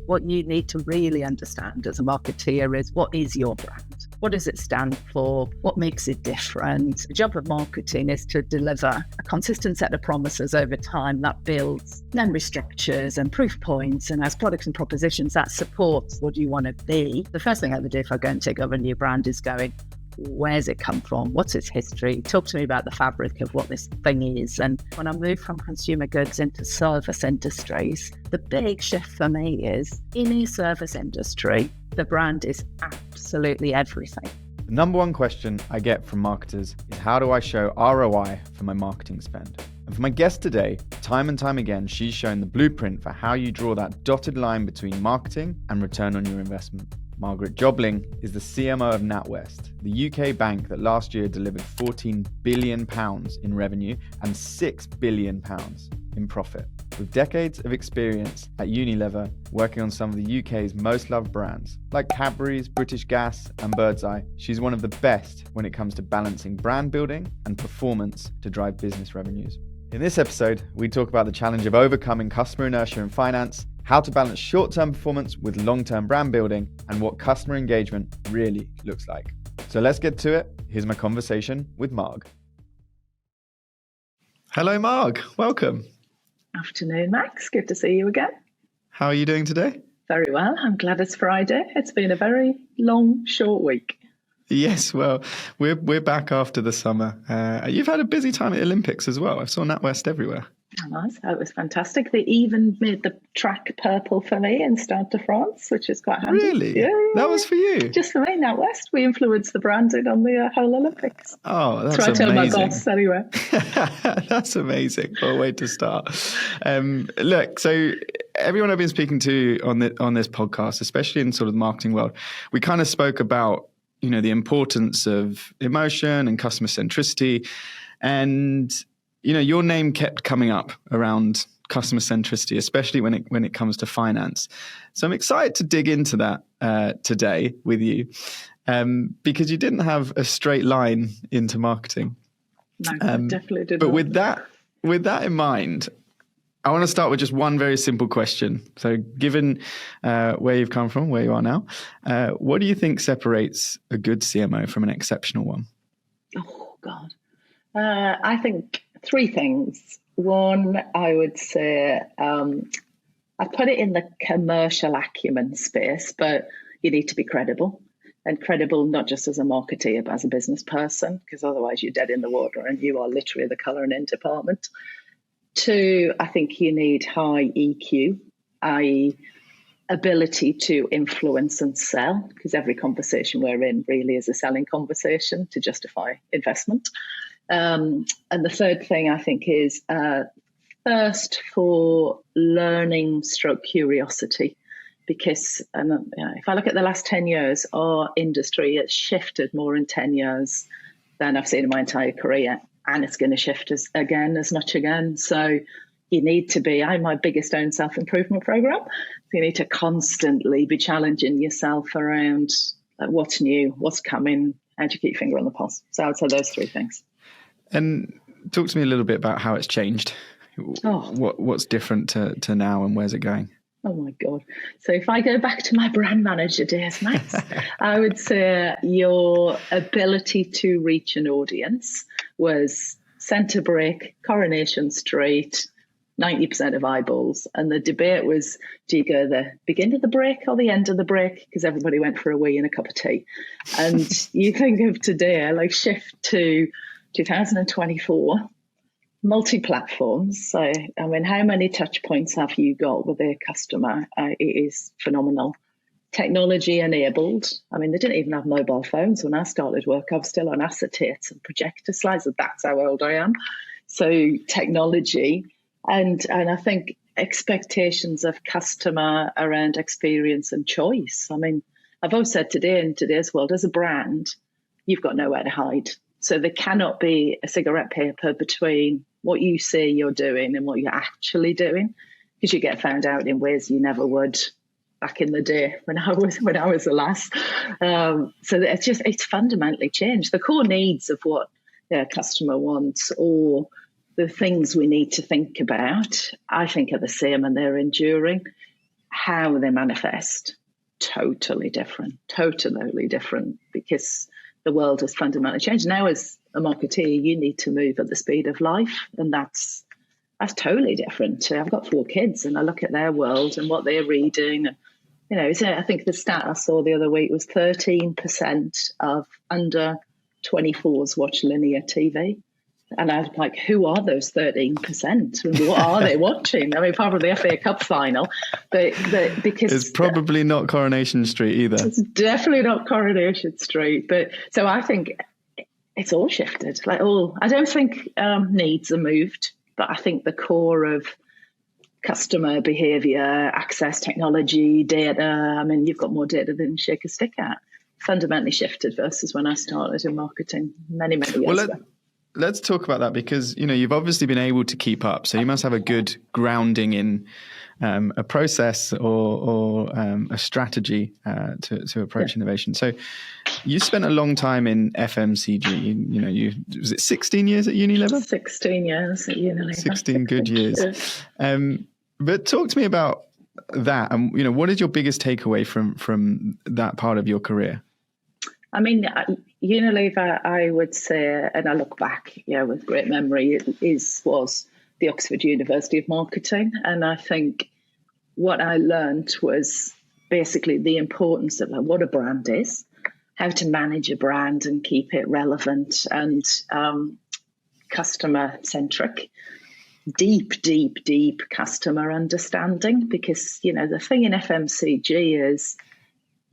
What you need to really understand as a marketeer is, what is your brand? What does it stand for? What makes it different? The job of marketing is to deliver a consistent set of promises over time that builds memory structures and proof points and has products and propositions that supports what you want to be. The first thing I would do if I go and take over a new brand is going, where's it come from? What's its history? Talk to me about the fabric of what this thing is. And when I moved from consumer goods into service industries, the big shift for me is, in a service industry, the brand is absolutely everything. The number one question I get from marketers is, how do I show ROI for my marketing spend? And for my guest today, time and time again, she's shown the blueprint for how you draw that dotted line between marketing and return on your investment. Margaret Jobling is the CMO of Natwest, the UK bank that last year delivered £14 billion in revenue and £6 billion in profit. With decades of experience at Unilever, working on some of the UK's most loved brands, like Cadbury's, British Gas and Birdseye, she's one of the best when it comes to balancing brand building and performance to drive business revenues. In this episode, we talk about the challenge of overcoming customer inertia in finance, how to balance short-term performance with long-term brand building, and what customer engagement really looks like. So let's get to it. Here's my conversation with Marg. Hello, Marg. Welcome. Afternoon, Max. Good to see you again. How are you doing today? Very well. I'm glad it's Friday. It's been a very long, short week. Yes, well, we're back after the summer. You've had a busy time at Olympics as well. I saw Natwest everywhere. Oh, nice. That was fantastic. They even made the track purple for me in Stade de France, which is quite handy. Really? Yeah. That was for you? Just for me, Natwest. We influenced the branding on the whole Olympics. Oh, that's what amazing. I told my boss anyway. That's amazing. What a way to start. Look, so everyone I've been speaking to on this podcast, especially in sort of the marketing world, we kind of spoke about, you know, the importance of emotion and customer centricity. And, you know, your name kept coming up around customer centricity, especially when it comes to finance. So I'm excited to dig into that today with you, because you didn't have a straight line into marketing. No, I definitely did. But with that in mind, I want to start with just one very simple question. So given where you've come from, where you are now, what do you think separates a good CMO from an exceptional one? Oh, God. I think three things. One, I would say, I put it in the commercial acumen space, but you need to be credible. And credible not just as a marketer, but as a business person, because otherwise you're dead in the water and you are literally the colouring in department. Two, I think you need high EQ, i.e. ability to influence and sell, because every conversation we're in really is a selling conversation to justify investment. And the third thing I think is thirst for learning / curiosity, because if I look at the last 10 years, our industry has shifted more in 10 years than I've seen in my entire career. And it's going to shift as much again. So you need to be, I'm my biggest own self-improvement program. So you need to constantly be challenging yourself around what's new, what's coming, how do you keep your finger on the pulse. So I'd say those three things. And talk to me a little bit about how it's changed. What's different to now and where's it going? Oh, my God. So if I go back to my brand manager days, Max, I would say your ability to reach an audience was centre break, Coronation Street, 90% of eyeballs. And the debate was, do you go the beginning of the break or the end of the break? Because everybody went for a wee and a cup of tea. And you think of today, like shift to 2024, multi-platforms. So, I mean, how many touch points have you got with a customer? It is phenomenal. Technology enabled. I mean, they didn't even have mobile phones when I started work. I was still on acetates and projector slides. That's how old I am. So technology. And I think expectations of customer around experience and choice. I mean, I've always said today, in today's world, as a brand, you've got nowhere to hide. So there cannot be a cigarette paper between what you say you're doing and what you're actually doing, because you get found out in ways you never would back in the day when I was a lass. So it's fundamentally changed. The core needs of what a customer wants, or the things we need to think about, I think are the same and they're enduring. how they manifest, totally different, because the world has fundamentally changed. Now, as a marketeer, you need to move at the speed of life, and that's totally different. I've got 4 kids, and I look at their world and what they're reading. You know, I think the stat I saw the other week was 13% of under 24s watch linear TV. And I was like, who are those 13%? What are they watching? I mean, probably the FA Cup final, but because it's probably not Coronation Street either. It's definitely not Coronation Street. But so I think it's all shifted. I don't think needs are moved, but I think the core of customer behavior, access, technology, data. I mean, you've got more data than you shake a stick at. Fundamentally shifted versus when I started in marketing many years ago. Let's talk about that, because, you know, you've obviously been able to keep up. So you must have a good grounding in a process or a strategy to approach innovation. So you spent a long time in FMCG. Was it 16 years at Unilever? 16 years at Unilever. 16 good years. But talk to me about that. And, you know, what is your biggest takeaway from that part of your career? I mean, Unilever, I would say, and I look back, with great memory, was the Oxford University of Marketing. And I think what I learned was basically the importance of what a brand is, how to manage a brand and keep it relevant and customer-centric, deep customer understanding. Because, the thing in FMCG is,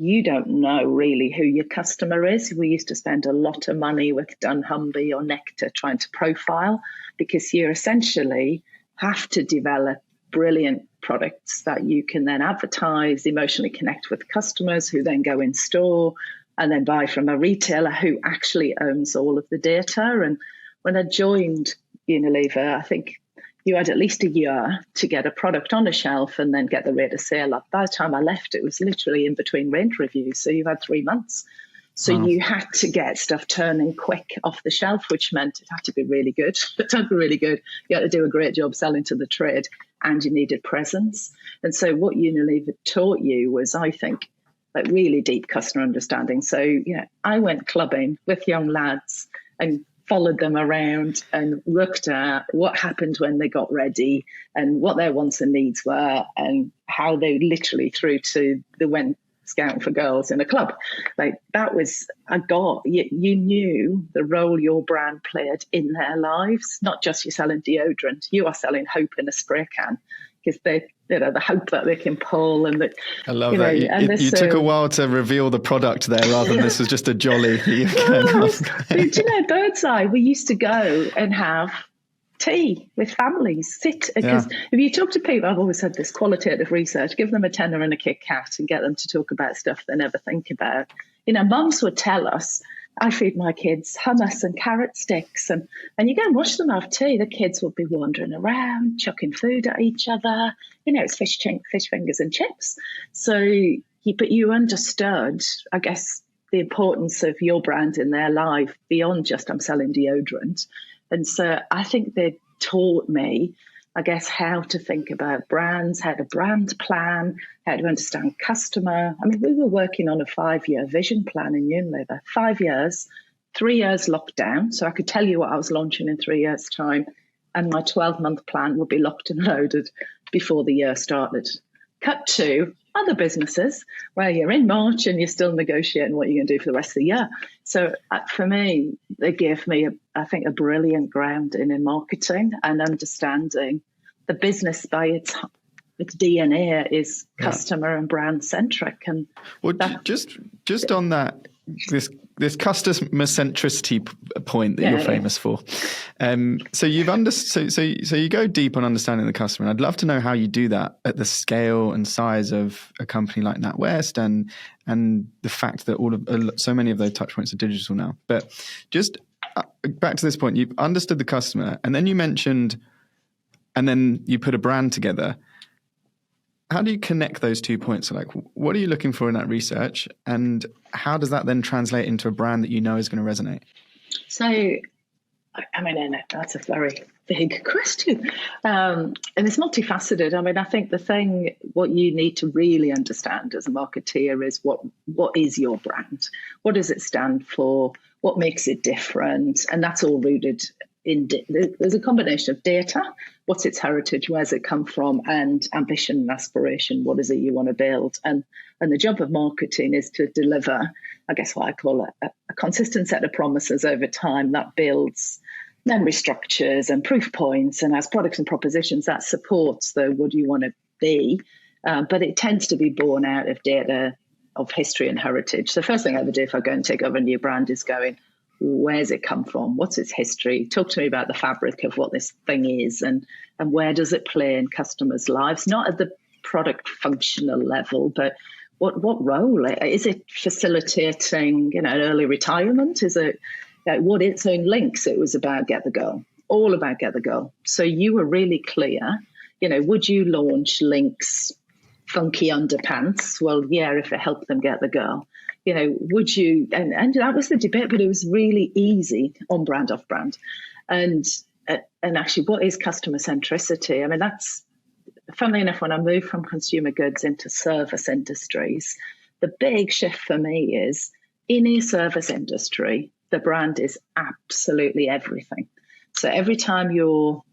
you don't know really who your customer is. We used to spend a lot of money with dunnhumby or Nectar trying to profile, because you essentially have to develop brilliant products that you can then advertise, emotionally connect with customers who then go in store and then buy from a retailer who actually owns all of the data. And when I joined Unilever, I think you had at least a year to get a product on a shelf and then get the rate of sale up. By the time I left, it was literally in between range reviews. So you had 3 months. So you had to get stuff turning quick off the shelf, which meant it had to be really good. It had to be really good. You had to do a great job selling to the trade, and you needed presence. And so what Unilever taught you was, I think, like really deep customer understanding. So, I went clubbing with young lads and followed them around and looked at what happened when they got ready and what their wants and needs were and how they literally threw to the went scouting for girls in a club. Like that was, you knew the role your brand played in their lives, not just you're selling deodorant, you are selling hope in a spray can. Because the hope that they can pull and that. I love that. You took a while to reveal the product there, rather than this was just a jolly. Birdseye, we used to go and have tea with families. Because if you talk to people, I've always had this qualitative research: give them a tenner and a Kit Kat and get them to talk about stuff they never think about. Mums would tell us, I feed my kids hummus and carrot sticks, and you go and watch them have tea. The kids would be wandering around, chucking food at each other. It's fish fingers and chips. So, but you understood, I guess, the importance of your brand in their life beyond just I'm selling deodorant. And so I think they taught me, I guess, how to think about brands, how to brand plan, how to understand customer. I mean, we were working on a 5-year vision plan in Unilever. 5 years, 3 years lockdown. So I could tell you what I was launching in 3 years' time. And my 12-month plan would be locked and loaded before the year started. Cut to other businesses where you're in March and you're still negotiating what you're going to do for the rest of the year. So for me, they gave me, I think, a brilliant grounding in marketing and understanding the business by its DNA is customer and brand centric. And just on that, this customer centricity point that you're famous for. So you go deep on understanding the customer, and I'd love to know how you do that at the scale and size of a company like Natwest, and the fact that so many of those touch points are digital now. But just back to this point, you've understood the customer, and then you mentioned, and then you put a brand together. How do you connect those 2 points? So what are you looking for in that research, and how does that then translate into a brand that is going to resonate? So I mean, and that's a very big question. And it's multifaceted. I mean, I think what you need to really understand as a marketeer is what is your brand? What does it stand for? What makes it different? And that's all rooted in, there's a combination of data, what's its heritage, where's it come from, and ambition and aspiration, what is it you want to build? And the job of marketing is to deliver, I guess what I call a consistent set of promises over time that builds memory structures and proof points and has products and propositions that supports the what do you want to be. But it tends to be born out of data, of history and heritage. So the first thing I ever do if I go and take over a new brand is going, where's it come from? What's its history? Talk to me about the fabric of what this thing is and where does it play in customers' lives? Not at the product functional level, but what role? Is it facilitating, early retirement? Is it what its own links? It was about Get the Girl, all about Get the Girl. So you were really clear, would you launch Link's funky underpants? Well, yeah, if it helped them get the girl. Would you, and that was the debate, but it was really easy on brand, off brand. And actually, what is customer centricity? I mean, that's, funnily enough, when I moved from consumer goods into service industries, the big shift for me is in a service industry, the brand is absolutely everything. So every time your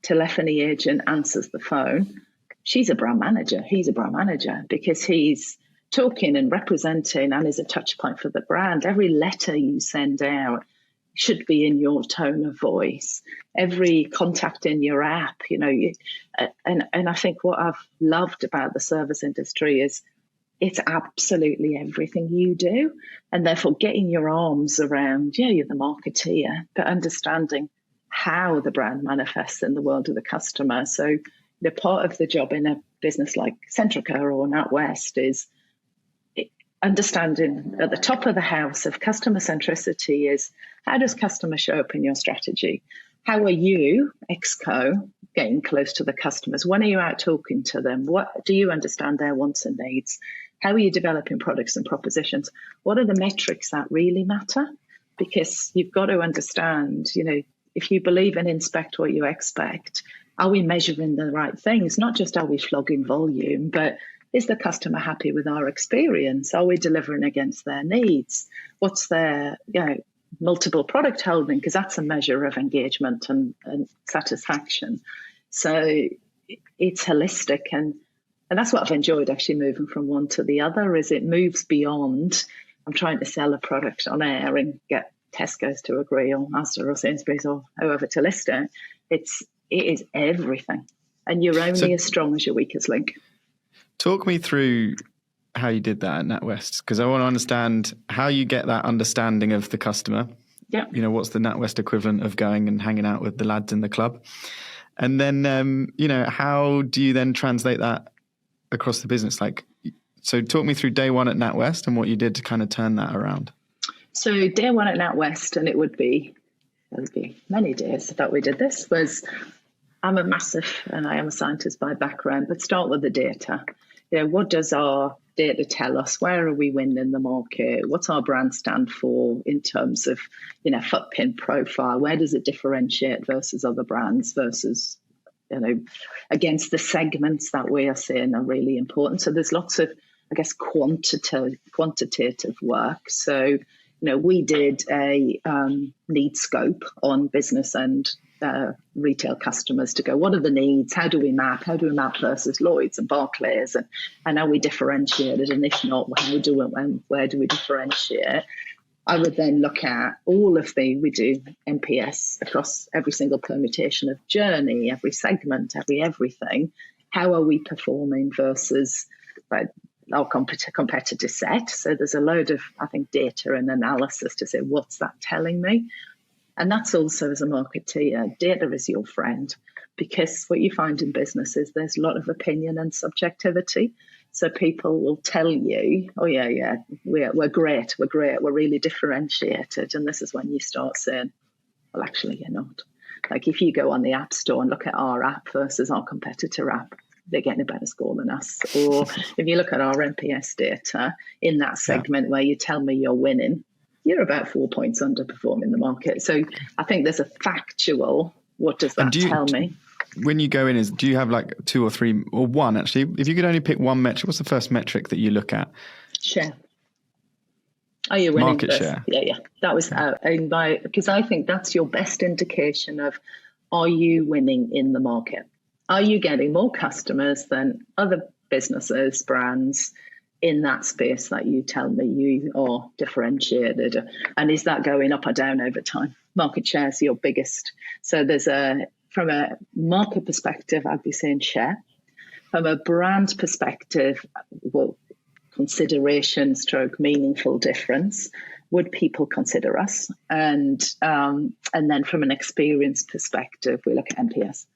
telephony agent answers the phone, she's a brand manager, he's a brand manager, because he's talking and representing and is a touch point for the brand. Every letter you send out should be in your tone of voice. Every contact in your app, and I think what I've loved about the service industry is it's absolutely everything you do. And therefore getting your arms around, you're the marketeer, but understanding how the brand manifests in the world of the customer. So the part of the job in a business like Centrica or Natwest is understanding at the top of the house of customer centricity is how does customer show up in your strategy? How are you, Exco, getting close to the customers? When are you out talking to them? What do you understand their wants and needs? How are you developing products and propositions? What are the metrics that really matter? Because you've got to understand, if you believe and inspect what you expect, are we measuring the right things? Not just are we flogging volume, but is the customer happy with our experience? Are we delivering against their needs? What's their multiple product holding? Because that's a measure of engagement and satisfaction. So it's holistic. And that's what I've enjoyed actually moving from one to the other, is it moves beyond, I'm trying to sell a product on air and get Tesco's to agree, or Asda or Sainsbury's or whoever to list it. It is everything. And you're only as strong as your weakest link. Talk me through how you did that at NatWest, because I want to understand how you get that understanding of the customer. Yeah. What's the NatWest equivalent of going and hanging out with the lads in the club? And then, how do you then translate that across the business? So talk me through day one at NatWest and what you did to kind of turn that around. So day one at NatWest, and there would be many days that we did this, was I'm a massive, and I am a scientist by background, but start with the data. What does our data tell us? Where are we winning the market? What's our brand stand for in terms of, footprint profile? Where does it differentiate versus other brands versus, against the segments that we are seeing are really important. So there's lots of, I guess, quantitative work. So, we did a need scope on business and retail customers to go, what are the needs? How do we map? How do we map versus Lloyd's and Barclays? And are we differentiated? And if not, where do we differentiate? I would then look at we do NPS across every single permutation of journey, every segment, everything. How are we performing versus our competitor set? So there's a load of, I think, data and analysis to say, what's that telling me? And that's also, as a marketeer, data is your friend, because what you find in business is there's a lot of opinion and subjectivity. So people will tell you, oh, yeah, we're great, we're really differentiated. And this is when you start saying, well, actually, you're not. Like if you go on the App Store and look at our app versus our competitor app, they're getting a better score than us. Or if you look at our NPS data in that segment where you tell me you're winning, you're about 4 points underperforming the market. So I think there's a factual, what does that tell me? When you go in, do you have like 2 or 3 or one actually? If you could only pick one metric, what's the first metric that you look at? Share. Are you winning? Market share. Yeah. That was because I think that's your best indication of, are you winning in the market? Are you getting more customers than other businesses, brands in that space that you tell me you are differentiated? And is that going up or down over time? Market share is your biggest. So from a market perspective, I'd be saying share. From a brand perspective, well, consideration / meaningful difference. Would people consider us? And then from an experience perspective, we look at NPS.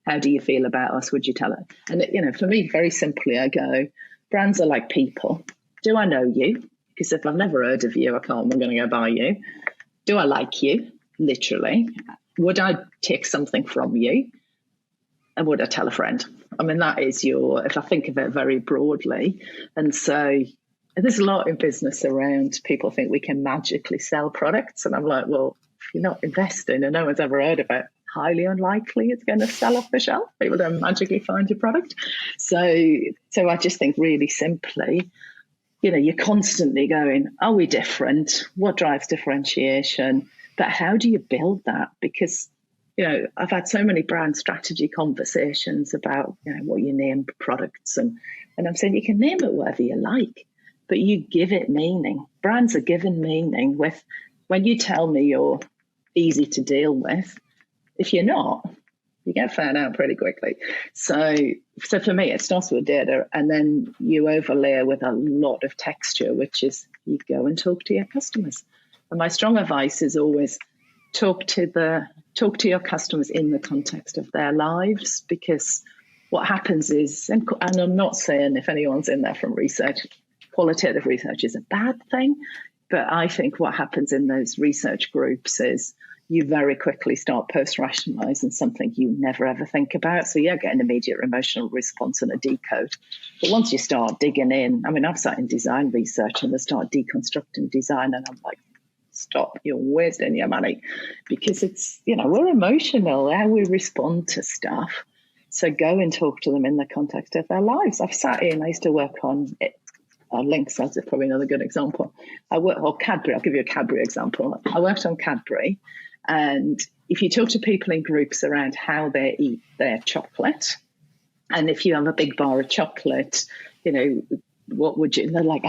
How do you feel about us? Would you tell it? And for me, very simply, I go, brands are like people. Do I know you? Because if I've never heard of you, I'm going to go buy you. Do I like you? Literally. Would I take something from you? And would I tell a friend? I mean, that is if I think of it very broadly. And so there's a lot in business around people think we can magically sell products. And I'm like, well, if you're not investing and no one's ever heard of it, highly unlikely it's going to sell off the shelf. People don't magically find your product. So I just think really simply, you're constantly going, are we different? What drives differentiation? But how do you build that? Because I've had so many brand strategy conversations about, what you name products. And I'm saying you can name it whatever you like, but you give it meaning. Brands are given meaning when you tell me you're easy to deal with. If you're not, you get found out pretty quickly. So for me, it starts with data, and then you overlay with a lot of texture, which is you go and talk to your customers. And my strong advice is always talk to your customers in the context of their lives, because what happens is, and I'm not saying if anyone's in there from research, qualitative research is a bad thing, but I think what happens in those research groups is you very quickly start post-rationalizing something you never ever think about. So you get an immediate emotional response and a decode. But once you start digging in, I mean, I've sat in design research and they start deconstructing design, and I'm like, stop, you're wasting your money, because it's, we're emotional, how we respond to stuff. So go and talk to them in the context of their lives. I've sat in, I used to work on Lynx, that's probably another good example. Cadbury, I'll give you a Cadbury example. I worked on Cadbury, and if you talk to people in groups around how they eat their chocolate, and if you have a big bar of chocolate, what would you, and they're like,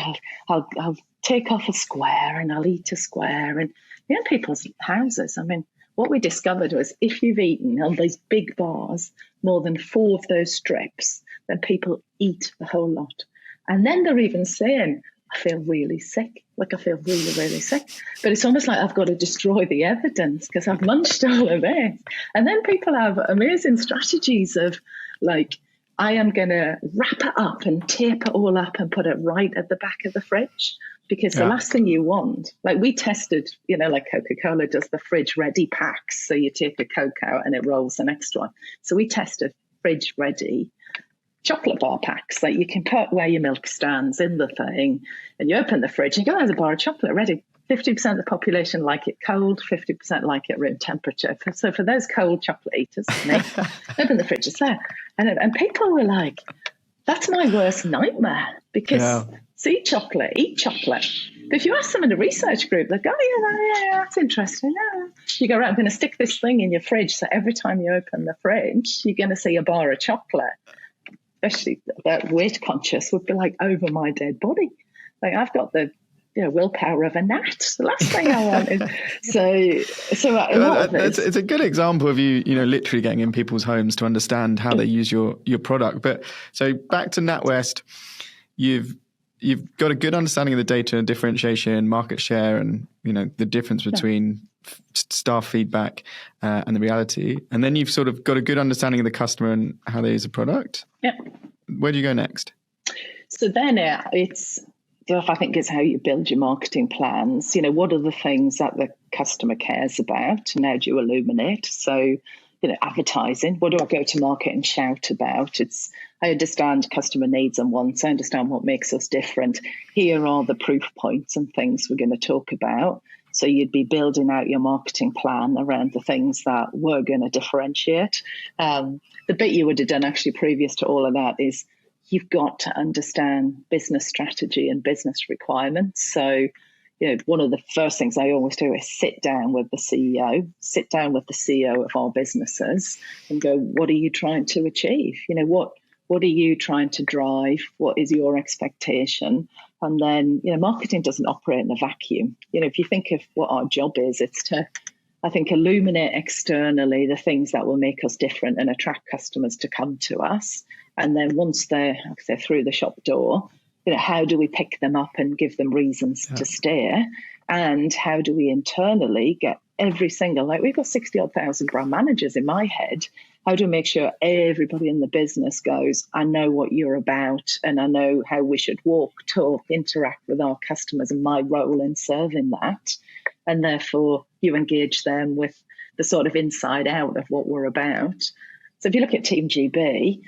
I'll take off a square and I'll eat a square. And in people's houses, I mean, what we discovered was if you've eaten on these big bars more than 4 of those strips, then people eat the whole lot. And then they're even saying, I feel really sick. Like I feel really, really sick. But it's almost like I've got to destroy the evidence because I've munched all of this. And then people have amazing strategies of like, I am going to wrap it up and tape it all up and put it right at the back of the fridge. Because the last thing you want, like we tested, like Coca-Cola does the fridge ready packs. So you take a Coke out and it rolls the next one. So we tested fridge ready chocolate bar packs that you can put where your milk stands in the thing. And you open the fridge and you go, there's a bar of chocolate ready. 50% of the population like it cold, 50% like it room temperature. So for those cold chocolate eaters, me, open the fridge, it's there. And people were like, that's my worst nightmare, because eat chocolate. But if you ask them in a research group, they go, yeah, that's interesting. Yeah. You go, right, I'm going to stick this thing in your fridge. So every time you open the fridge, you're going to see a bar of chocolate. Especially that weight conscious would be like, over my dead body. Like I've got the willpower of a gnat. The last thing I want is it's a good example of you literally getting in people's homes to understand how they use your product. But so back to Natwest, you've got a good understanding of the data and differentiation, market share, and the difference between staff feedback and the reality. And then you've sort of got a good understanding of the customer and how they use a product. Yeah. Where do you go next? So then I think it's how you build your marketing plans. What are the things that the customer cares about and how do you illuminate? So, advertising. What do I go to market and shout about? I understand customer needs and wants. I understand what makes us different. Here are the proof points and things we're going to talk about. So you'd be building out your marketing plan around the things that we're going to differentiate. The bit you would have done actually previous to all of that is you've got to understand business strategy and business requirements. So, one of the first things I always do is sit down with the CEO of our businesses and go, what are you trying to achieve? What are you trying to drive? What is your expectation? And then, marketing doesn't operate in a vacuum. If you think of what our job is, it's to, I think, illuminate externally the things that will make us different and attract customers to come to us. And then once they're through the shop door, how do we pick them up and give them reasons to stay? And how do we internally get every single, we've got 60 odd thousand brand managers in my head. How do we make sure everybody in the business goes, I know what you're about and I know how we should walk, talk, interact with our customers and my role in serving that. And therefore you engage them with the sort of inside out of what we're about. So if you look at Team GB,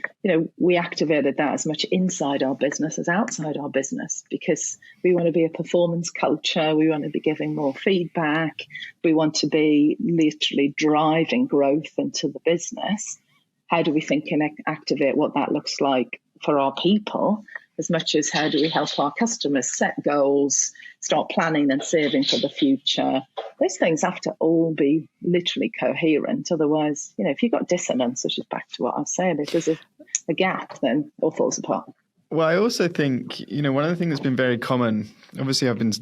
we activated that as much inside our business as outside our business because we want to be a performance culture. We want to be giving more feedback. We want to be literally driving growth into the business. How do we think and activate what that looks like for our people as much as how do we help our customers set goals, start planning and saving for the future? Those things have to all be literally coherent. Otherwise, if you've got dissonance, which is back to what I said, if there's a gap, then it all falls apart. Well, I also think, one of the things that's been very common, obviously I've been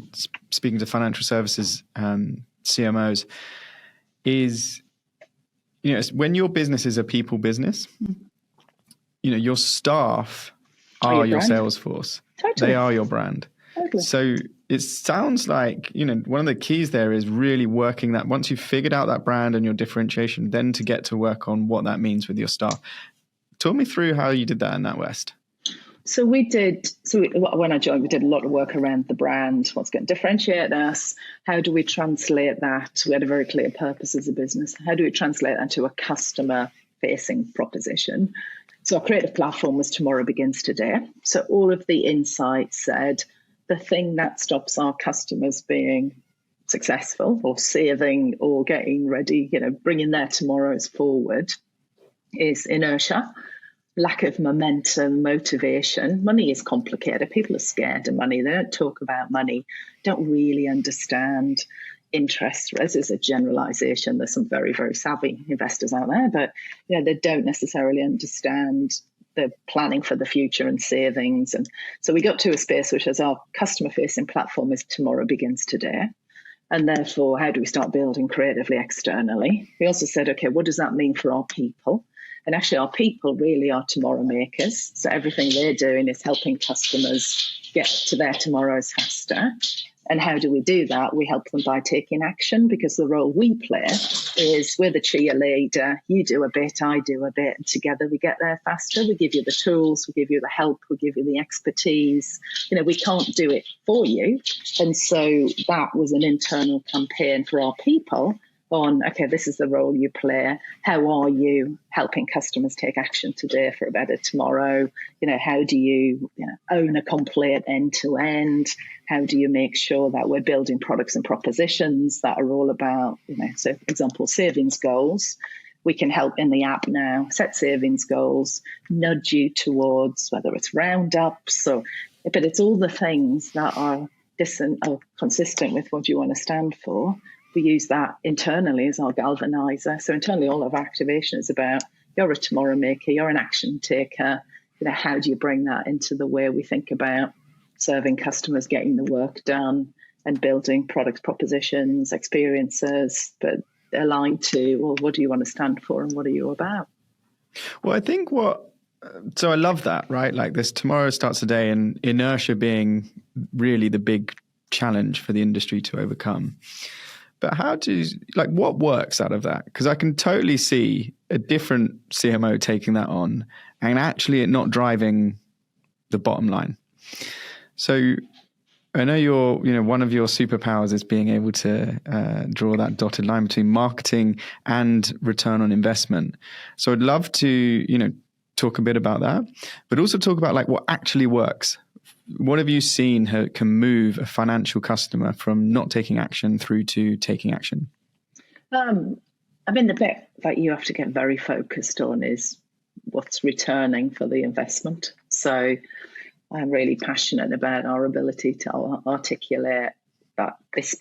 speaking to financial services CMOs, is, when your business is a people business, your staff are your sales force. Totally. They are your brand. Totally. So it sounds like, one of the keys there is really working that once you've figured out that brand and your differentiation, then to get to work on what that means with your staff. Talk me through how you did that in Natwest. So when I joined, we did a lot of work around the brand. What's going to differentiate us? How do we translate that? We had a very clear purpose as a business. How do we translate that to a customer-facing proposition? So our creative platform was Tomorrow Begins Today. So all of the insights said the thing that stops our customers being successful or saving or getting ready, bringing their tomorrows forward is inertia, lack of momentum, motivation. Money is complicated. People are scared of money. They don't talk about money, don't really understand interest. This is a generalization. There's some very, very savvy investors out there, but they don't necessarily understand the planning for the future and savings. And so we got to a space which is our customer-facing platform is Tomorrow Begins Today. And therefore, how do we start building creatively externally? We also said, okay, what does that mean for our people? And actually, our people really are tomorrow makers. So everything they're doing is helping customers get to their tomorrows faster. And how do we do that? We help them by taking action, because the role we play is we're the cheerleader. You do a bit, I do a bit, and together we get there faster. We give you the tools, we give you the help, we give you the expertise. We can't do it for you. And so that was an internal campaign for our people on, okay, this is the role you play. How are you helping customers take action today for a better tomorrow? How do you own a complete end to end? How do you make sure that we're building products and propositions that are all about, so for example, savings goals? We can help in the app now set savings goals, nudge you towards whether it's roundups but it's all the things that are consistent with what you want to stand for. We use that internally as our galvanizer. So internally, all of our activation is about, you're a tomorrow maker, you're an action taker. How do you bring that into the way we think about serving customers, getting the work done, and building product propositions, experiences, but aligned to, well, what do you want to stand for and what are you about? Well, I think so I love that, right? Like this tomorrow starts today, and inertia being really the big challenge for the industry to overcome. But what works out of that? Because I can totally see a different CMO taking that on and actually it not driving the bottom line. So I know one of your superpowers is being able to draw that dotted line between marketing and return on investment. So I'd love to, talk a bit about that, but also talk about like what actually works. What have you seen can move a financial customer from not taking action through to taking action? The bit that you have to get very focused on is what's returning for the investment. So I'm really passionate about our ability to articulate that this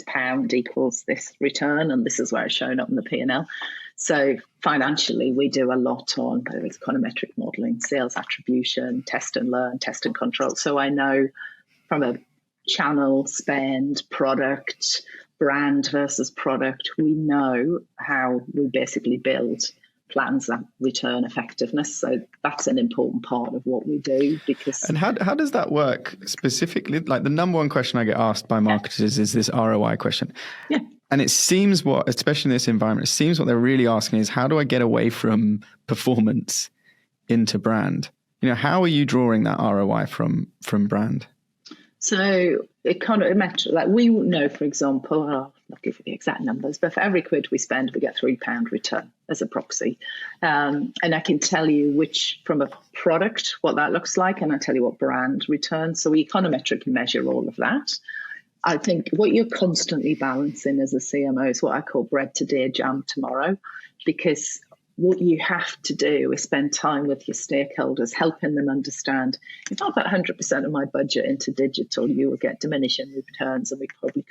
pound equals this return, and this is where it's shown up in the P&L. So financially, we do a lot on whether it's econometric modelling, sales attribution, test and learn, test and control. So I know from a channel, spend, product, brand versus product, we know how we basically build plans that return effectiveness. So that's an important part of what we do. And how does that work specifically? Like the number one question I get asked by marketers is this ROI question. Yeah. And it seems especially in this environment, it seems what they're really asking is, how do I get away from performance into brand? How are you drawing that ROI from brand? So econometric, like we know, for example, I'll not give you the exact numbers, but for every quid we spend, we get £3 return as a proxy. And I can tell you which, from a product, what that looks like, and I'll tell you what brand returns. So we econometrically measure all of that. I think what you're constantly balancing as a CMO is what I call bread today, jam tomorrow, because what you have to do is spend time with your stakeholders, helping them understand, if I put 100% of my budget into digital, you will get diminishing returns, and we probably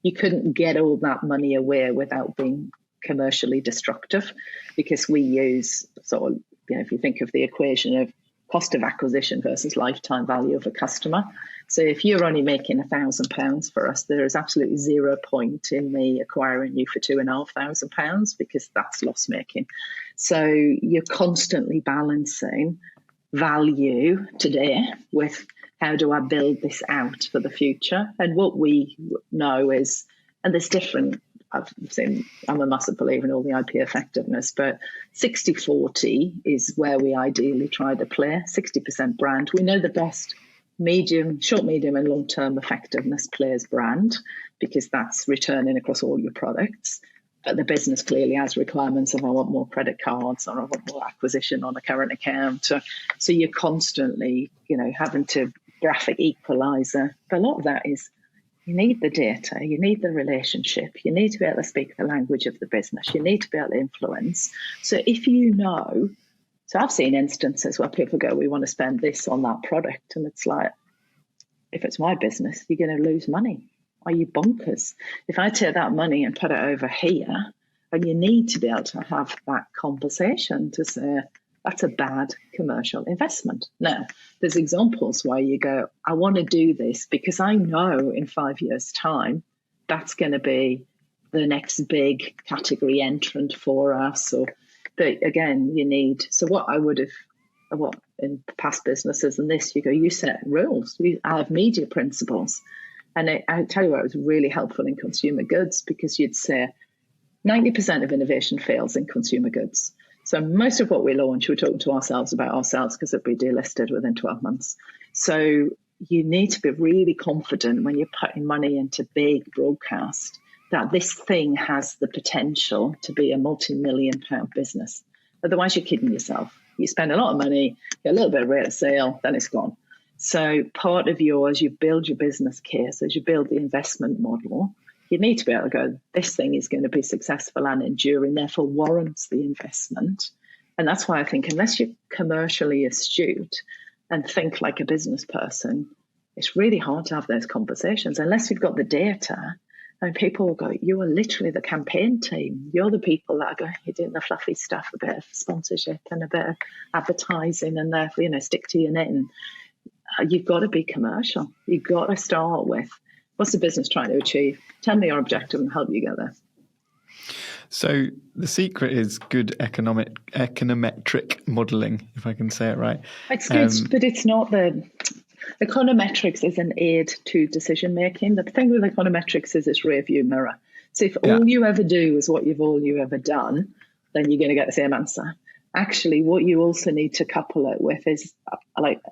you couldn't get all that money away without being commercially destructive, because we use sort of, if you think of the equation of cost of acquisition versus lifetime value of a customer. So if you're only making £1,000 for us, there is absolutely 0 point in me acquiring you for £2,500, because that's loss making. So you're constantly balancing value today with how do I build this out for the future? And what we know is, and there's different, I'm a massive believer in all the IP effectiveness, but 60-40 is where we ideally try to play. 60% brand. We know the best short, medium, and long-term effectiveness plays brand, because that's returning across all your products. But the business clearly has requirements of, I want more credit cards, or I want more acquisition on a current account. So you're constantly, having to graphic equalizer. But a lot of that is, you need the data, you need the relationship, you need to be able to speak the language of the business, you need to be able to influence. So if so I've seen instances where people go, we want to spend this on that product. And it's like, if it's my business, you're going to lose money. Are you bonkers? If I take that money and put it over here, and you need to be able to have that conversation to say, that's a bad commercial investment. Now, there's examples where you go, I want to do this because I know in 5 years' time, that's going to be the next big category entrant for us. But again, so what in past businesses and this, you set rules. I have media principles. And I tell you what, it was really helpful in consumer goods, because you'd say 90% of innovation fails in consumer goods. So most of what we launch, we're talking to ourselves about ourselves, because it'll be delisted within 12 months. So you need to be really confident when you're putting money into big broadcast that this thing has the potential to be a multi-million-pound business. Otherwise, you're kidding yourself. You spend a lot of money, get a little bit of rate of sale, then it's gone. So part of as you build your business case, as you build the investment model, you need to be able to go, this thing is going to be successful and enduring, therefore warrants the investment. And that's why I think unless you're commercially astute and think like a business person, it's really hard to have those conversations unless you've got the data. And people will go, you are literally the campaign team. You're the people that are going, you're doing the fluffy stuff, a bit of sponsorship and a bit of advertising, and therefore, stick to your knitting. You've got to be commercial. You've got to start with, what's the business trying to achieve? Tell me your objective and help you get there. So the secret is good econometric modelling, if I can say it right. It's good, but it's not econometrics is an aid to decision making. The thing with econometrics is it's rearview mirror. So if all you ever do is what you ever done, then you're going to get the same answer. Actually, what you also need to couple it with is like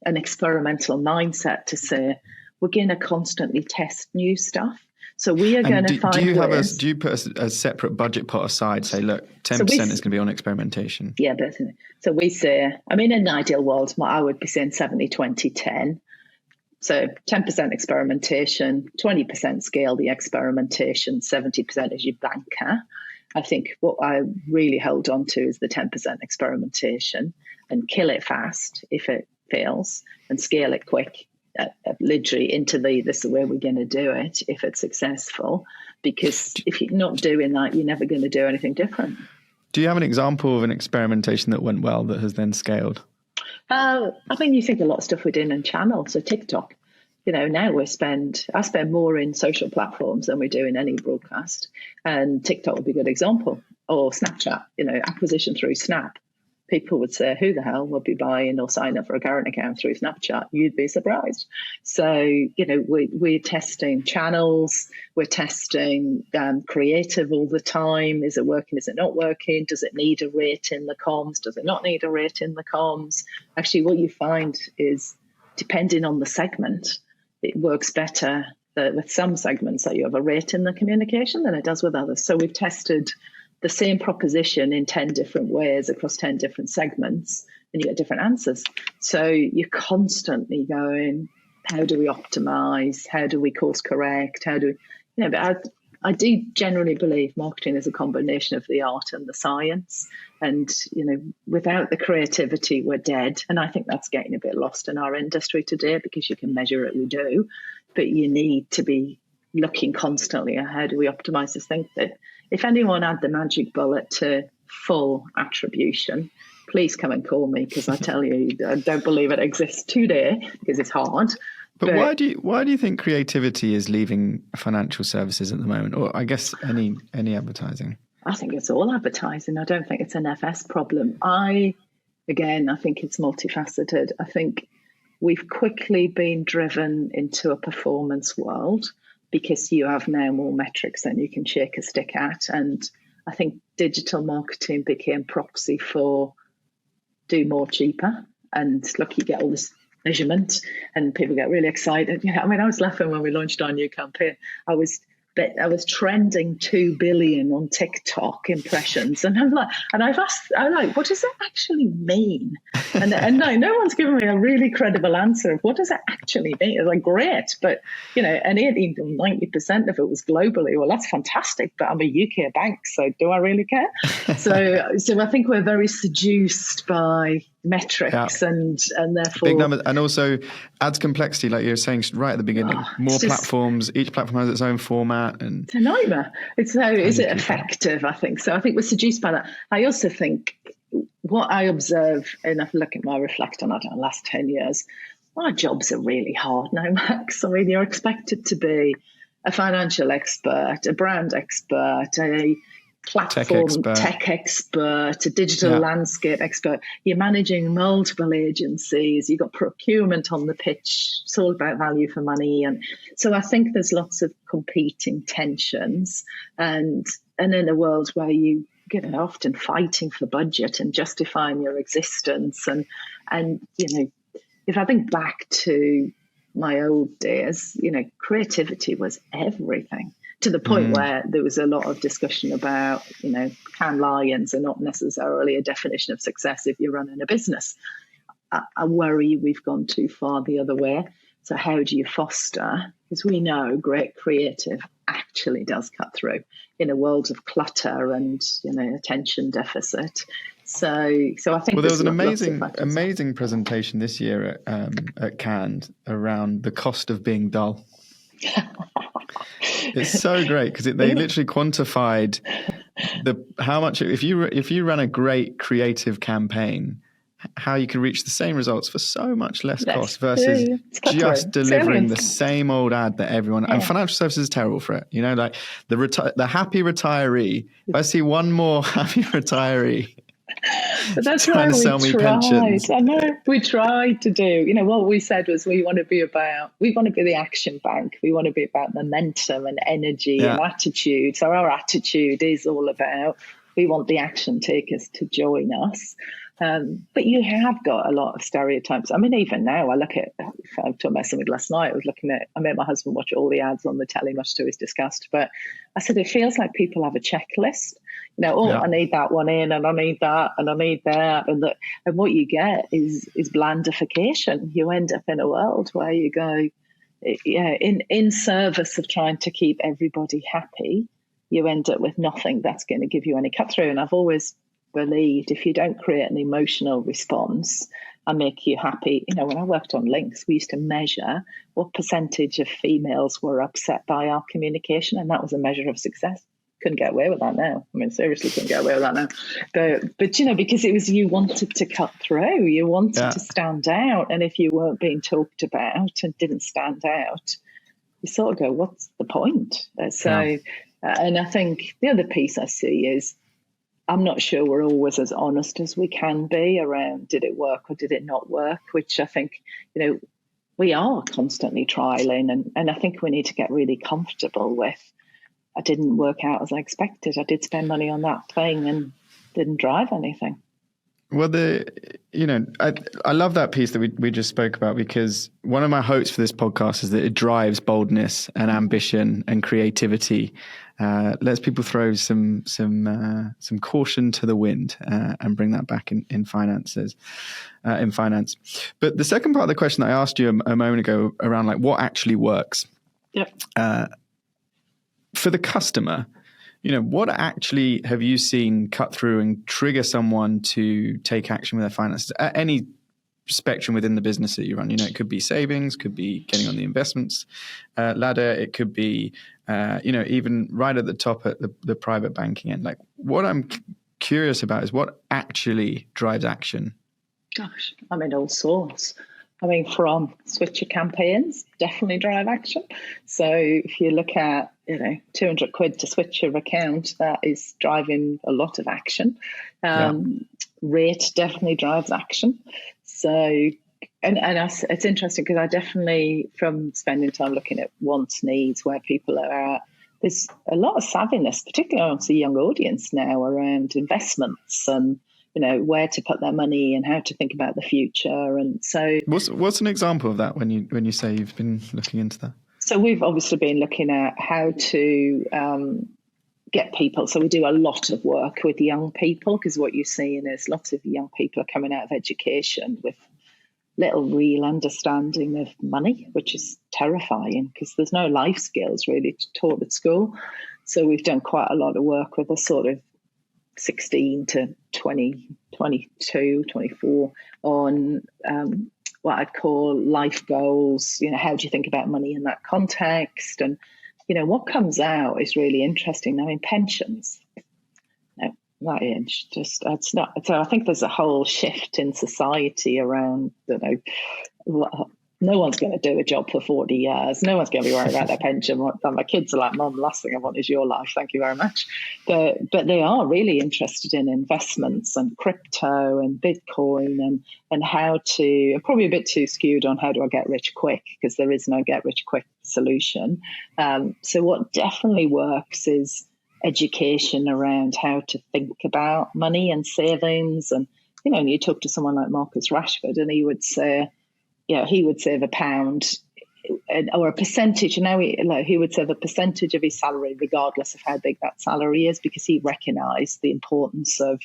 an experimental mindset to say, we're going to constantly test new stuff. So we are going to find ways. Do you put a separate budget pot aside? Say, look, 10% is going to be on experimentation. Yeah, definitely. So we say, I mean, in an ideal world, I would be saying 70, 20, 10. So 10% experimentation, 20% scale the experimentation, 70% is your banker. I think what I really hold on to is the 10% experimentation, and kill it fast if it fails, and scale it quick, literally into this is the way we're going to do it if it's successful. Because if you're not doing that, you're never going to do anything different. Do you have an example of an experimentation that went well that has then scaled? I mean, you think a lot of stuff we're doing in channel. So TikTok, now I spend more in social platforms than we do in any broadcast. And TikTok would be a good example. Or Snapchat, acquisition through Snap. People would say, who the hell would be buying or sign up for a current account through Snapchat? You'd be surprised. So, we're testing channels, we're testing creative all the time. Is it working? Is it not working? Does it need a rate in the comms? Does it not need a rate in the comms? Actually, what you find is, depending on the segment, it works better with some segments that you have a rate in the communication than it does with others. So we've tested the same proposition in 10 different ways across 10 different segments, and you get different answers. So you're constantly going, how do we optimize? How do we course correct? But I do generally believe marketing is a combination of the art and the science. And, without the creativity, we're dead. And I think that's getting a bit lost in our industry today, because you can measure it, we do, but you need to be looking constantly at how do we optimize this thing. That if anyone had the magic bullet to full attribution, please come and call me, because I tell you, I don't believe it exists today, because it's hard. But why do you think creativity is leaving financial services at the moment, or I guess any advertising? I think it's all advertising. I don't think it's an FS problem. I think it's multifaceted. I think we've quickly been driven into a performance world, because you have now more metrics than you can shake a stick at. And I think digital marketing became proxy for do more cheaper. And look, you get all this measurement and people get really excited. I was laughing when we launched our new campaign. I was trending 2 billion on TikTok impressions. And I'm like, what does that actually mean? And no one's given me a really credible answer of what does that actually mean. It's like, great, but, and 80 to 90% of it was globally. Well, that's fantastic, but I'm a UK bank, so do I really care? So I think we're very seduced by metrics and therefore big numbers, and also adds complexity, like you were saying right at the beginning. More platforms, each platform has its own format, and it's a nightmare. Is it effective? I think so. I think we're seduced by that. I also think what I observe, and if I look at my reflect on the last 10 years, our jobs are really hard now, Max. I mean, you're expected to be a financial expert, a brand expert, a platform tech expert, a digital landscape expert. You're managing multiple agencies. You've got procurement on the pitch. It's all about value for money. And so I think there's lots of competing tensions. And in a world where you often fighting for budget and justifying your existence. And if I think back to my old days, creativity was everything. To the point where there was a lot of discussion about, Cannes Lions are not necessarily a definition of success if you're running a business. I worry we've gone too far the other way. So how do you foster? Because we know great creative actually does cut through in a world of clutter and, attention deficit. So I think there was an amazing presentation this year at Cannes around the cost of being dull. It's so great because they literally quantified how much if you run a great creative campaign, how you can reach the same results for so much less cost versus just delivering the same old ad that everyone. And financial services is terrible for it. Like the happy retiree. If I see one more happy retiree. But that's why we tried. I know we tried to do. What we said was we want to be the action bank. We want to be about momentum and energy and attitude. So our attitude is all about we want the action takers to join us. But you have got a lot of stereotypes. I mean, even now, I look at, I was talking about something last night, I made my husband watch all the ads on the telly, much to his disgust, but I said, it feels like people have a checklist. I need that one in, and I need that, and I need that. And what you get is blandification. You end up in a world where you go, in service of trying to keep everybody happy, you end up with nothing that's going to give you any cut through. And I've always believed if you don't create an emotional response and make you happy, when I worked on links, we used to measure what percentage of females were upset by our communication, and that was a measure of success. Couldn't get away with that now. I mean, seriously, couldn't get away with that now. But because it was, you wanted to cut through, you wanted to stand out, and if you weren't being talked about and didn't stand out, you sort of go, what's the point? And I think the other piece I see is, I'm not sure we're always as honest as we can be around, did it work or did it not work, which I think, we are constantly trialing, and I think we need to get really comfortable with, I didn't work out as I expected. I did spend money on that thing and didn't drive anything. Well, I love that piece that we just spoke about, because one of my hopes for this podcast is that it drives boldness and ambition and creativity. Lets people throw some caution to the wind and bring that back in finance. But the second part of the question that I asked you a moment ago around like what actually works. Yep. For the customer, what actually have you seen cut through and trigger someone to take action with their finances at any spectrum within the business that you run? It could be savings, could be getting on the investments ladder. It could be, even right at the top at the private banking end. Like, what I'm curious about is what actually drives action. Gosh, I mean, all sorts. I mean, from switcher campaigns, definitely drive action. So if you look at, 200 quid to switch your account, that is driving a lot of action. Rate definitely drives action. So, and it's interesting because I definitely, from spending time looking at wants, needs, where people are at, there's a lot of savviness, particularly amongst the young audience now, around investments and, where to put their money and how to think about the future. And so, what's an example of that when you say you've been looking into that? So we've obviously been looking at how to get people. So we do a lot of work with young people, because what you're seeing is lots of young people are coming out of education with little real understanding of money, which is terrifying because there's no life skills really taught at school. So we've done quite a lot of work with a sort of 16 to 20, 22, 24 on what I'd call life goals. How do you think about money in that context? And, what comes out is really interesting. I mean, pensions, that is just, it's not. So I think there's a whole shift in society around, no one's going to do a job for 40 years. No one's going to be worried about their pension. My kids are like, Mum, the last thing I want is your life. Thank you very much. But they are really interested in investments and crypto and Bitcoin and how to, probably a bit too skewed on how do I get rich quick, because there is no get rich quick solution. So what definitely works is education around how to think about money and savings. And, you talk to someone like Marcus Rashford and he would say, he would save £1 or a percentage. He would save a percentage of his salary, regardless of how big that salary is, because he recognised the importance of,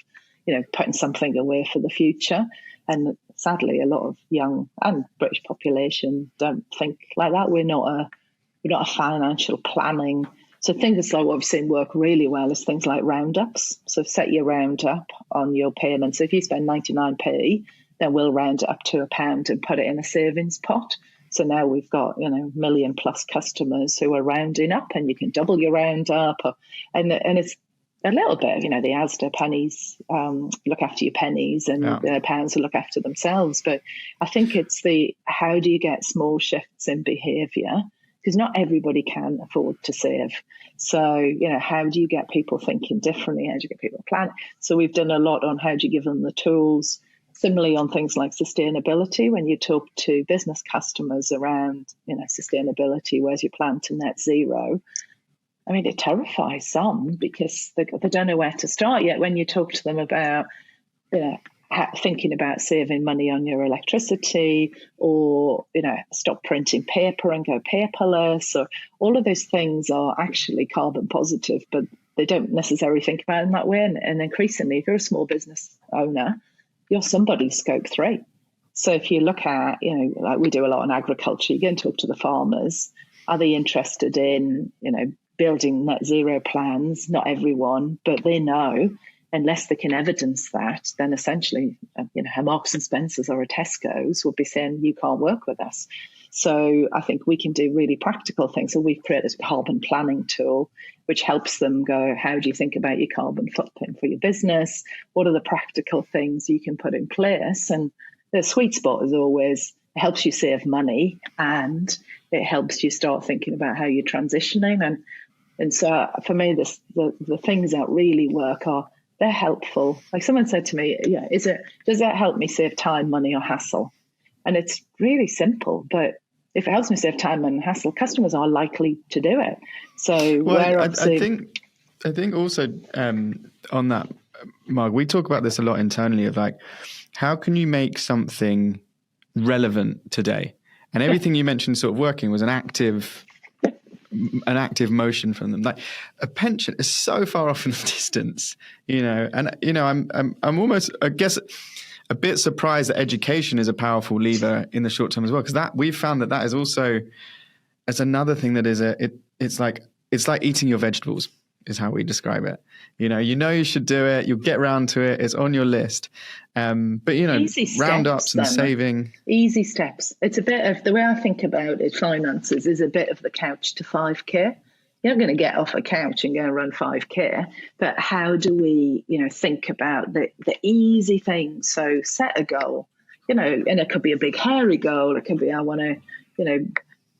putting something away for the future. And sadly, a lot of young and British population don't think like that. We're not a financial planning. So things like what we've seen work really well is things like roundups. So set your roundup on your payment. So if you spend 99p, then we'll round it up to £1 and put it in a savings pot. So now we've got, million plus customers who are rounding up, and you can double your round up. And it's a little bit, the Asda pennies look after your pennies, and the pounds will look after themselves. But I think it's how do you get small shifts in behaviour? Because not everybody can afford to save. So, how do you get people thinking differently? How do you get people planning? So we've done a lot on how do you give them the tools. Similarly, on things like sustainability, when you talk to business customers around, sustainability, where's your plan to net zero? I mean, it terrifies some because they don't know where to start. Yet when you talk to them about, thinking about saving money on your electricity, or stop printing paper and go paperless, or all of those things are actually carbon positive, but they don't necessarily think about it in that way. And increasingly, if you're a small business owner, you're somebody's scope 3. So if you look at, like we do a lot in agriculture, you go and talk to the farmers. Are they interested in, building net zero plans? Not everyone, but they know unless they can evidence that, then essentially, a Marks and Spencer's or a Tesco's will be saying, you can't work with us. So I think we can do really practical things. So we've created a carbon planning tool, which helps them go, how do you think about your carbon footprint for your business? What are the practical things you can put in place? And the sweet spot is always, it helps you save money and it helps you start thinking about how you're transitioning. And so for me, the things that really work are, they're helpful. Like someone said to me, does that help me save time, money, or hassle? And it's really simple, but if it helps me save time and hassle, customers are likely to do it. So I think also on that, Mark, we talk about this a lot internally of like, how can you make something relevant today? And everything you mentioned sort of working was an active motion from them. Like a pension is so far off in the distance, and I'm almost, I guess, a bit surprised that education is a powerful lever in the short term as well, because that we've found that is also, it's another thing that is it's like eating your vegetables is how we describe it. You should do it, you'll get round to it, it's on your list. But roundups and saving. Easy steps. It's a bit of, the way I think about it, finances is a bit of the couch to 5K. You're not going to get off a couch and go and run 5K, but how do we, think about the easy things? So set a goal, and it could be a big hairy goal. It could be, I want to,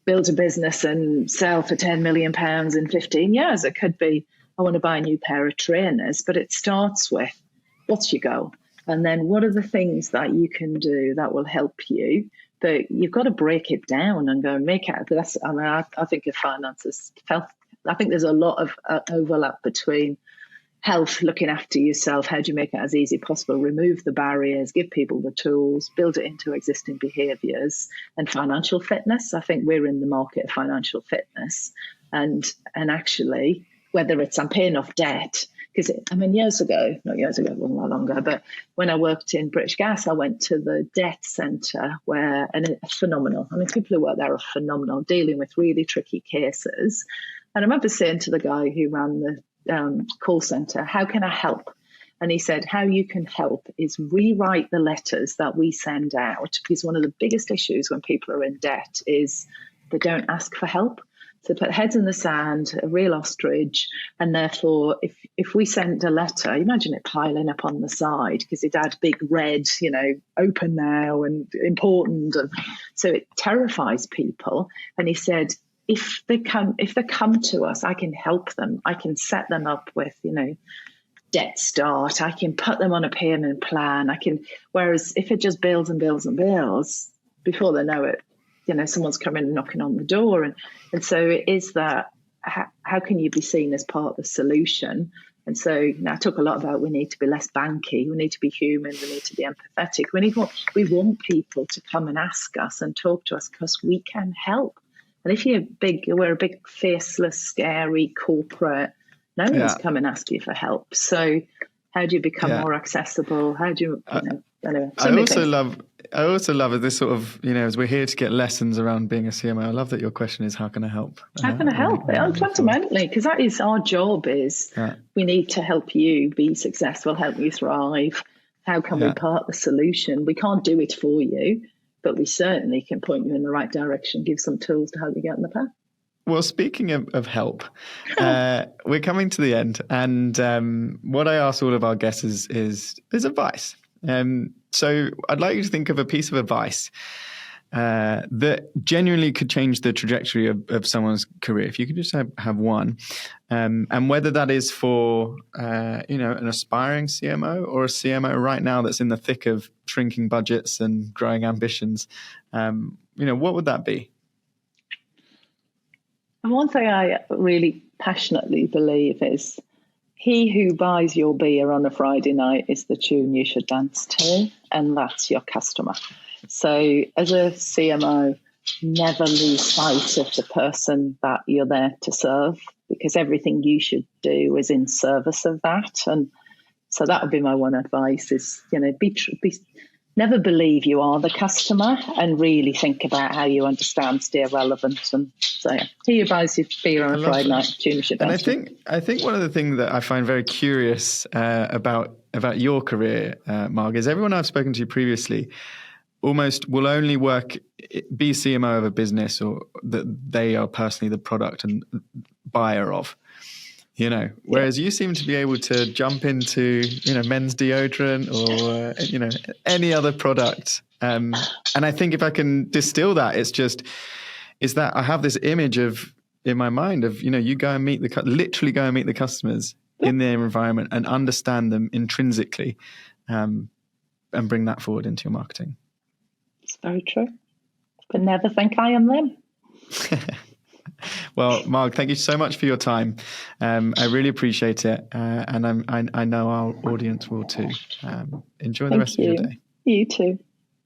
build a business and sell for £10 million in 15 years. It could be, I want to buy a new pair of trainers, but it starts with, what's your goal? And then what are the things that you can do that will help you? But you've got to break it down and go and make it. I think of finances, I think there's a lot of overlap between health, looking after yourself, how do you make it as easy as possible, remove the barriers, give people the tools, build it into existing behaviours, and financial fitness. I think we're in the market of financial fitness. And actually, whether it's I'm paying off debt, because years ago, not longer, but when I worked in British Gas, I went to the debt centre and it's phenomenal. People who work there are phenomenal, dealing with really tricky cases. And I remember saying to the guy who ran the call centre, how can I help? And he said, how you can help is rewrite the letters that we send out, because one of the biggest issues when people are in debt is they don't ask for help. So put heads in the sand, a real ostrich, and therefore if we send a letter, imagine it piling up on the side because it had big red, open now and important. And so it terrifies people. And he said, if they come to us, I can help them. I can set them up with, debt start. I can put them on a payment plan. Whereas if it just builds and builds and builds, before they know it, someone's coming and knocking on the door. And so it is that, how can you be seen as part of the solution? And so I talk a lot about, we need to be less banky. We need to be human. We need to be empathetic. We want people to come and ask us and talk to us because we can help. And if we're a big, faceless, scary corporate, no one's come and ask you for help. So how do you become more accessible? How do you, anyway, I also love this sort of, as we're here to get lessons around being a CMO. I love that your question is, how can I help? How can I help? Fundamentally, because that is our job we need to help you be successful, help you thrive. How can we part of the solution? We can't do it for you, but we certainly can point you in the right direction, give some tools to help you get on the path. Well, speaking of help, we're coming to the end. And what I ask all of our guests is advice. So I'd like you to think of a piece of advice that genuinely could change the trajectory of someone's career. If you could just have one, and whether that is for an aspiring CMO or a CMO right now that's in the thick of shrinking budgets and growing ambitions, what would that be? And one thing I really passionately believe is He who buys your beer on a Friday night is the tune you should dance to, and that's your customer. So as a CMO, never lose sight of the person that you're there to serve, because everything you should do is in service of that. And so that would be my one advice is, never believe you are the customer, and really think about how you understand, stay relevant. And so, yeah, he who buys your beer on a Friday night, tune you should dance to. And I think one of the things that I find very curious about your career, Marg, is everyone I've spoken to previously almost will only be CMO of a business, or that they are personally the product and buyer of. Whereas you seem to be able to jump into, men's deodorant or, any other product. And I think if I can distill that, is that I have this image in my mind of, you go and literally go and meet the customers in their environment and understand them intrinsically, and bring that forward into your marketing. It's very true. But never think I am them. Well, Marg, thank you so much for your time. I really appreciate it. And I know our audience will too. Enjoy the rest of your day. You too.